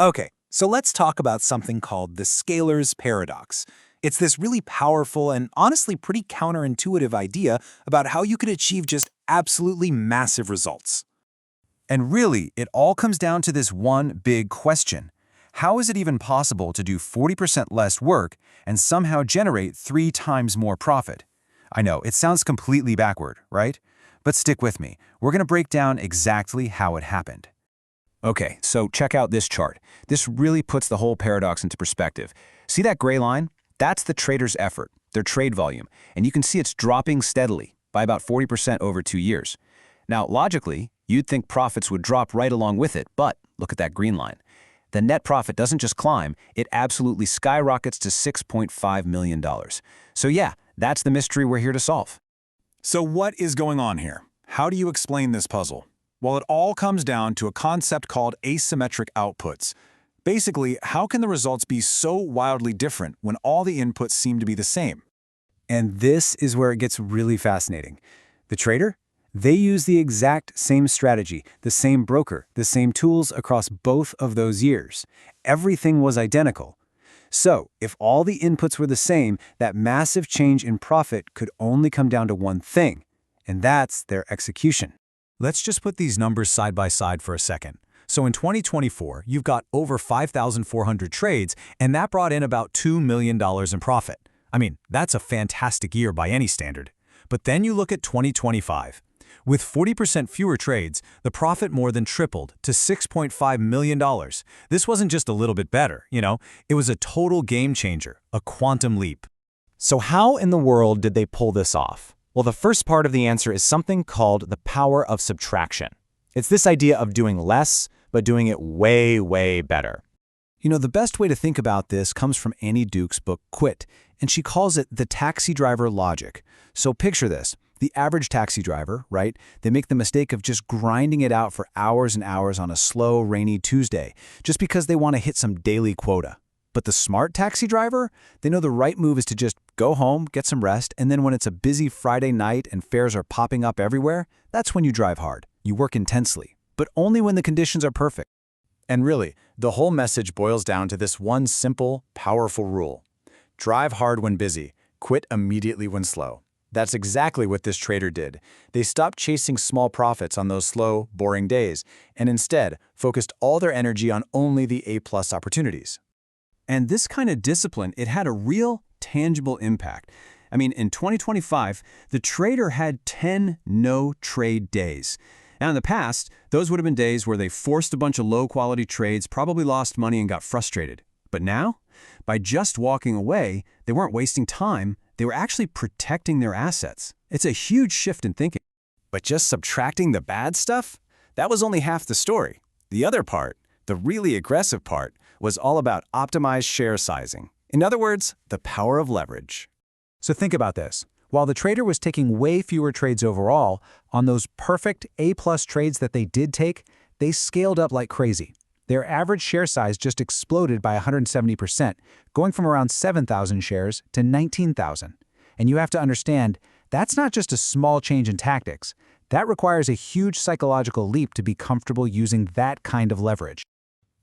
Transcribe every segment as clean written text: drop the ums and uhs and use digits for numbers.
Okay, so let's talk about something called the scalar's paradox. It's this really powerful and honestly pretty counterintuitive idea about how you could achieve just absolutely massive results. And really, it all comes down to this one big question. How is it even possible to do 40% less work and somehow generate 3 times more profit? I know, it sounds completely backward, right? But stick with me. We're going to break down exactly how it happened. Okay, so check out this chart. This really puts the whole paradox into perspective. See that gray line? That's the trader's effort, their trade volume, and you can see it's dropping steadily by about 40% over 2 years. Now, logically, you'd think profits would drop right along with it, but look at that green line. The net profit doesn't just climb, it absolutely skyrockets to $6.5 million. So yeah, that's the mystery we're here to solve. So what is going on here? How do you explain this puzzle? Well, it all comes down to a concept called asymmetric outputs. Basically, how can the results be so wildly different when all the inputs seem to be the same? And this is where it gets really fascinating. The trader? They use the exact same strategy, the same broker, the same tools across both of those years. Everything was identical. So, if all the inputs were the same, that massive change in profit could only come down to one thing, and that's their execution. Let's just put these numbers side by side for a second. So in 2024, you've got over 5,400 trades, and that brought in about $2 million in profit. I mean, that's a fantastic year by any standard. But then you look at 2025. With 40% fewer trades, the profit more than tripled to $6.5 million. This wasn't just a little bit better, it was a total game changer, a quantum leap. So how in the world did they pull this off? Well, the first part of the answer is something called the power of subtraction. It's this idea of doing less, but doing it way, way better. The best way to think about this comes from Annie Duke's book, Quit, and she calls it the taxi driver logic. So picture this. The average taxi driver, right? They make the mistake of just grinding it out for hours and hours on a slow, rainy Tuesday, just because they want to hit some daily quota. But the smart taxi driver, they know the right move is to just go home, get some rest, and then when it's a busy Friday night and fares are popping up everywhere, that's when you drive hard. You work intensely, but only when the conditions are perfect. And really, the whole message boils down to this one simple, powerful rule. Drive hard when busy, quit immediately when slow. That's exactly what this trader did. They stopped chasing small profits on those slow, boring days, and instead focused all their energy on only the A-plus opportunities. And this kind of discipline, it had a real, tangible impact. I mean, in 2025, the trader had 10 no-trade days. Now, in the past, those would have been days where they forced a bunch of low-quality trades, probably lost money and got frustrated. But now, by just walking away, they weren't wasting time, they were actually protecting their assets. It's a huge shift in thinking. But just subtracting the bad stuff? That was only half the story. The other part, the really aggressive part, was all about optimized share sizing. In other words, the power of leverage. So think about this. While the trader was taking way fewer trades overall, on those perfect A-plus trades that they did take, they scaled up like crazy. Their average share size just exploded by 170%, going from around 7,000 shares to 19,000. And you have to understand, that's not just a small change in tactics. That requires a huge psychological leap to be comfortable using that kind of leverage.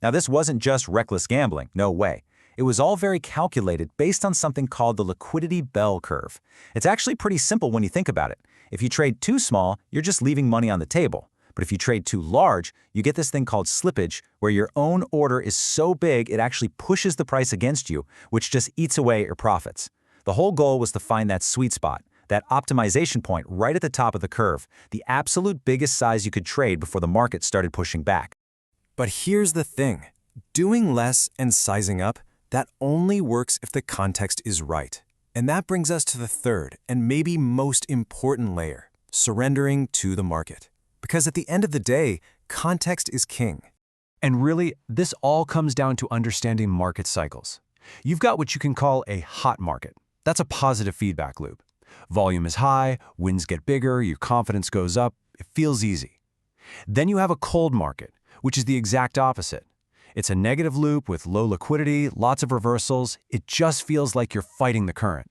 Now, this wasn't just reckless gambling, no way. It was all very calculated based on something called the liquidity bell curve. It's actually pretty simple when you think about it. If you trade too small, you're just leaving money on the table. But if you trade too large, you get this thing called slippage, where your own order is so big it actually pushes the price against you, which just eats away at your profits. The whole goal was to find that sweet spot, that optimization point right at the top of the curve, the absolute biggest size you could trade before the market started pushing back. But here's the thing. Doing less and sizing up, that only works if the context is right. And that brings us to the third and maybe most important layer, surrendering to the market. Because at the end of the day, context is king. And really, this all comes down to understanding market cycles. You've got what you can call a hot market. That's a positive feedback loop. Volume is high, wins get bigger, your confidence goes up, it feels easy. Then you have a cold market, which is the exact opposite. It's a negative loop with low liquidity, lots of reversals. It just feels like you're fighting the current.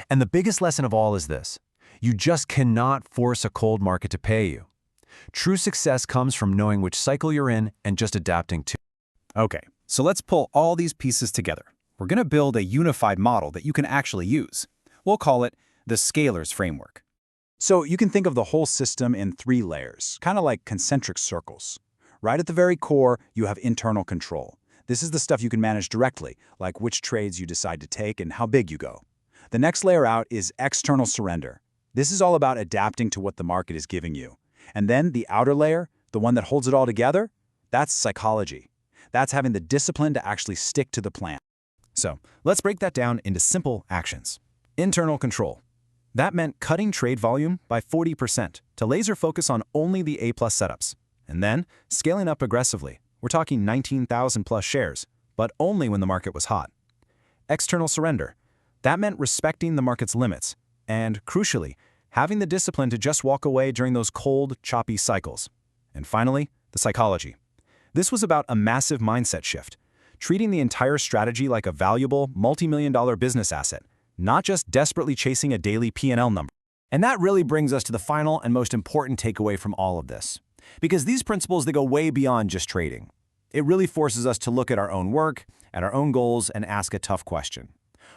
And the biggest lesson of all is this. You just cannot force a cold market to pay you. True success comes from knowing which cycle you're in and just adapting to. Okay, so let's pull all these pieces together. We're going to build a unified model that you can actually use. We'll call it the Scalars framework. So you can think of the whole system in 3 layers, kind of like concentric circles. Right at the very core, you have internal control. This is the stuff you can manage directly, like which trades you decide to take and how big you go. The next layer out is external surrender. This is all about adapting to what the market is giving you. And then the outer layer, the one that holds it all together, that's psychology. That's having the discipline to actually stick to the plan. So let's break that down into simple actions. Internal control. That meant cutting trade volume by 40% to laser focus on only the A-plus setups. And then scaling up aggressively. We're talking 19,000 plus shares, but only when the market was hot. External surrender. That meant respecting the market's limits. And crucially, having the discipline to just walk away during those cold, choppy cycles. And finally, the psychology. This was about a massive mindset shift, treating the entire strategy like a valuable, multi-million-dollar business asset, not just desperately chasing a daily P&L number. And that really brings us to the final and most important takeaway from all of this. Because these principles, they go way beyond just trading. It really forces us to look at our own work, at our own goals, and ask a tough question.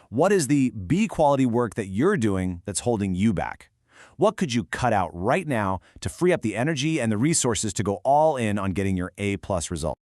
What is the B-quality work that you're doing that's holding you back? What could you cut out right now to free up the energy and the resources to go all in on getting your A-plus result?